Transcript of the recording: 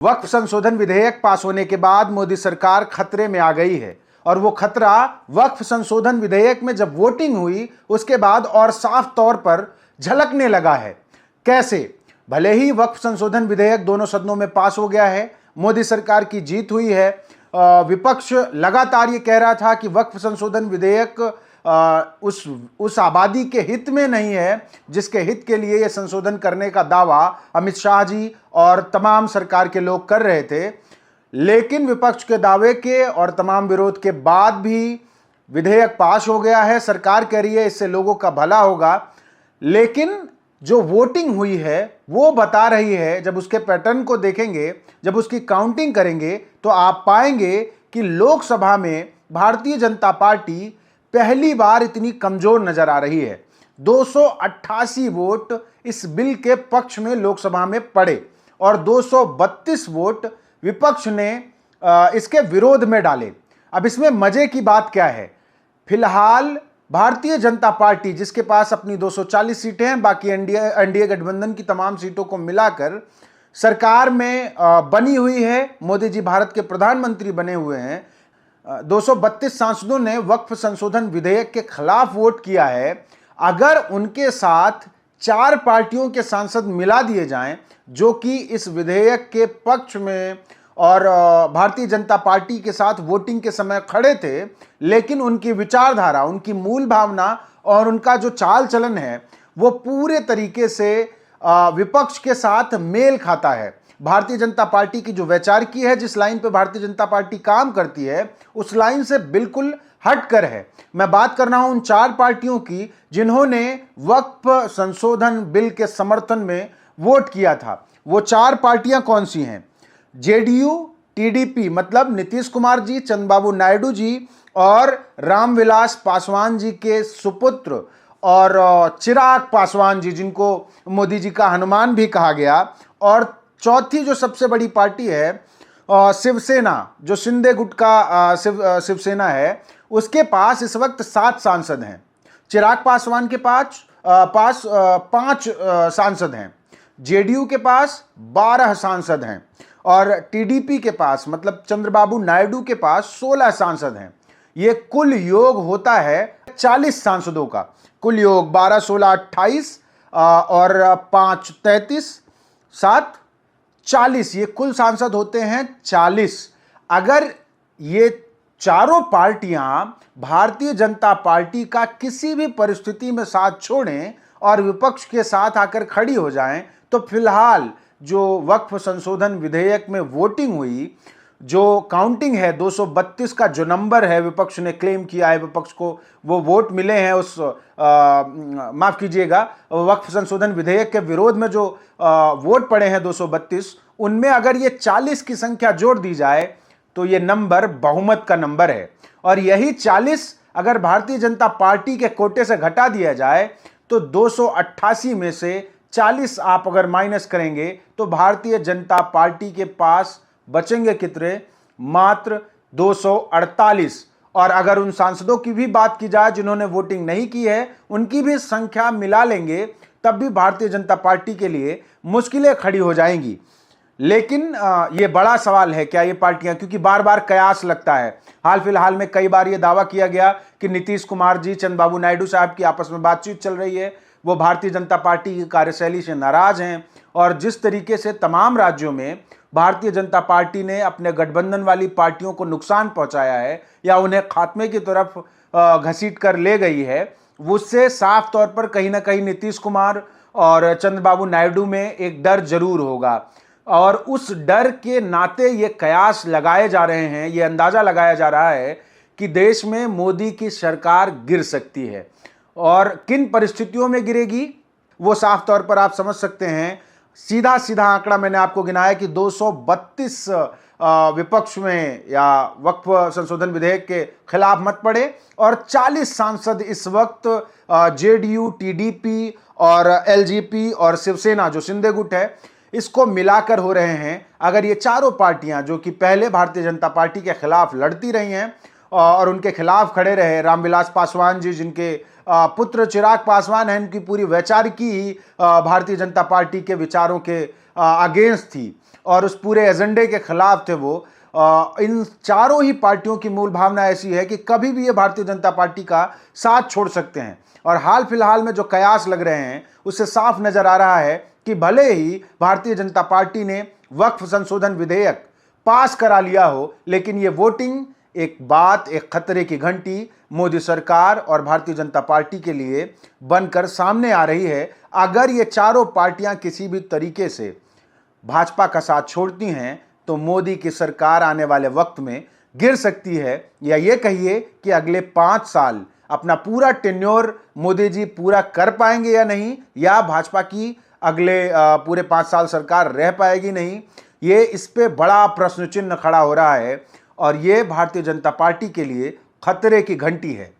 वक्फ संशोधन विधेयक पास होने के बाद मोदी सरकार खतरे में आ गई है और वो खतरा वक्फ संशोधन विधेयक में जब वोटिंग हुई उसके बाद और साफ तौर पर झलकने लगा है। कैसे? भले ही वक्फ संशोधन विधेयक दोनों सदनों में पास हो गया है, मोदी सरकार की जीत हुई है। विपक्ष लगातार ये कह रहा था कि वक्फ संशोधन विधेयक उस आबादी के हित में नहीं है जिसके हित के लिए यह संशोधन करने का दावा अमित शाह जी और तमाम सरकार के लोग कर रहे थे। लेकिन विपक्ष के दावे के और तमाम विरोध के बाद भी विधेयक पास हो गया है। सरकार कह रही है इससे लोगों का भला होगा, लेकिन जो वोटिंग हुई है वो बता रही है, जब उसके पैटर्न को देखेंगे, जब उसकी काउंटिंग करेंगे तो आप पाएंगे कि लोकसभा में भारतीय जनता पार्टी पहली बार इतनी कमजोर नजर आ रही है। 288 वोट इस बिल के पक्ष में लोकसभा में पड़े और 232 वोट विपक्ष ने इसके विरोध में डाले। अब इसमें मजे की बात क्या है? फिलहाल भारतीय जनता पार्टी, जिसके पास अपनी 240 सीटें हैं, बाकी एनडीए गठबंधन की तमाम सीटों को मिलाकर सरकार में बनी हुई है। मोदी जी भारत के प्रधानमंत्री बने हुए हैं। 232 सांसदों ने वक्फ संशोधन विधेयक के खिलाफ वोट किया है। अगर उनके साथ 4 पार्टियों के सांसद मिला दिए जाएं जो कि इस विधेयक के पक्ष में और भारतीय जनता पार्टी के साथ वोटिंग के समय खड़े थे, लेकिन उनकी विचारधारा, उनकी मूल भावना और उनका जो चाल चलन है वो पूरे तरीके से विपक्ष के साथ मेल खाता है। भारतीय जनता पार्टी की जो वैचारिकी है, जिस लाइन पे भारतीय जनता पार्टी काम करती है, उस लाइन से बिल्कुल हटकर है। मैं बात कर रहा हूं उन 4 पार्टियों की जिन्होंने वक्फ संशोधन बिल के समर्थन में वोट किया था। वो 4 पार्टियां कौन सी हैं? जेडीयू, टीडीपी मतलब नीतीश कुमार जी, चंद्रबाबू नायडू जी और रामविलास पासवान जी के सुपुत्र और चिराग पासवान जी, जिनको मोदी जी का हनुमान भी कहा गया। और चौथी जो सबसे बड़ी पार्टी है शिवसेना, जो शिंदे गुट का शिवसेना है, उसके पास इस वक्त 7 सांसद हैं। चिराग पासवान के पास 5 सांसद हैं। जेडीयू के पास 12 सांसद हैं और टीडीपी के पास मतलब चंद्रबाबू नायडू के पास 16 सांसद हैं। ये कुल योग होता है 40 सांसदों का। कुल योग 12, 16, 28 और 5, 33, 7, 40, ये कुल सांसद होते हैं 40। अगर ये चारों पार्टियां भारतीय जनता पार्टी का किसी भी परिस्थिति में साथ छोड़ें और विपक्ष के साथ आकर खड़ी हो जाएं, तो फिलहाल जो वक्फ संशोधन विधेयक में वोटिंग हुई, जो काउंटिंग है, 232 का जो नंबर है, विपक्ष ने क्लेम किया है, विपक्ष को वो वोट मिले हैं उस माफ कीजिएगा, वक्फ संशोधन विधेयक के विरोध में जो वोट पड़े हैं 232, उनमें अगर ये 40 की संख्या जोड़ दी जाए तो ये नंबर बहुमत का नंबर है। और यही 40 अगर भारतीय जनता पार्टी के कोटे से घटा दिया जाए तो 288 में से 40 आप अगर माइनस करेंगे तो भारतीय जनता पार्टी के पास बचेंगे कितने? मात्र 248। और अगर उन सांसदों की भी बात की जाए जिन्होंने वोटिंग नहीं की है, उनकी भी संख्या मिला लेंगे, तब भी भारतीय जनता पार्टी के लिए मुश्किलें खड़ी हो जाएंगी। लेकिन ये बड़ा सवाल है क्या ये पार्टियां, क्योंकि बार बार कयास लगता है। हाल फिलहाल में कई बार ये दावा किया गया कि नीतीश कुमार जी, चंद्रबाबू नायडू साहब की आपस में बातचीत चल रही है, वो भारतीय जनता पार्टी की कार्यशैली से नाराज हैं। और जिस तरीके से तमाम राज्यों में भारतीय जनता पार्टी ने अपने गठबंधन वाली पार्टियों को नुकसान पहुंचाया है या उन्हें खात्मे की तरफ घसीट कर ले गई है, उससे साफ तौर पर कहीं ना कहीं नीतीश कुमार और चंद्रबाबू नायडू में एक डर जरूर होगा। और उस डर के नाते ये कयास लगाए जा रहे हैं, ये अंदाजा लगाया जा रहा है कि देश में मोदी की सरकार गिर सकती है। और किन परिस्थितियों में गिरेगी वो साफ तौर पर आप समझ सकते हैं। सीधा सीधा आंकड़ा मैंने आपको गिनाया कि 232 विपक्ष में या वक्फ संशोधन विधेयक के खिलाफ मत पड़े और 40 सांसद इस वक्त जेडीयू, टीडीपी और एलजेपी और शिवसेना जो शिंदे गुट है, इसको मिलाकर हो रहे हैं। अगर ये चारों पार्टियां जो कि पहले भारतीय जनता पार्टी के खिलाफ लड़ती रही हैं और उनके खिलाफ खड़े रहे, रामविलास पासवान जी जिनके पुत्र चिराग पासवान है, इनकी पूरी वैचारिकी ही भारतीय जनता पार्टी के विचारों के अगेंस्ट थी और उस पूरे एजेंडे के खिलाफ थे वो। इन चारों ही पार्टियों की मूल भावना ऐसी है कि कभी भी ये भारतीय जनता पार्टी का साथ छोड़ सकते हैं। और हाल फिलहाल में जो कयास लग रहे हैं उससे साफ नजर आ रहा है कि भले ही भारतीय जनता पार्टी ने वक्फ संशोधन विधेयक पास करा लिया हो, लेकिन ये वोटिंग एक खतरे की घंटी मोदी सरकार और भारतीय जनता पार्टी के लिए बनकर सामने आ रही है। अगर ये चारों पार्टियां किसी भी तरीके से भाजपा का साथ छोड़ती हैं तो मोदी की सरकार आने वाले वक्त में गिर सकती है, या ये कहिए कि अगले 5 साल अपना पूरा टेन्योर मोदी जी पूरा कर पाएंगे या नहीं, या भाजपा की अगले पूरे 5 साल सरकार रह पाएगी नहीं, ये इस पे बड़ा प्रश्न चिन्ह खड़ा हो रहा है और ये भारतीय जनता पार्टी के लिए खतरे की घंटी है।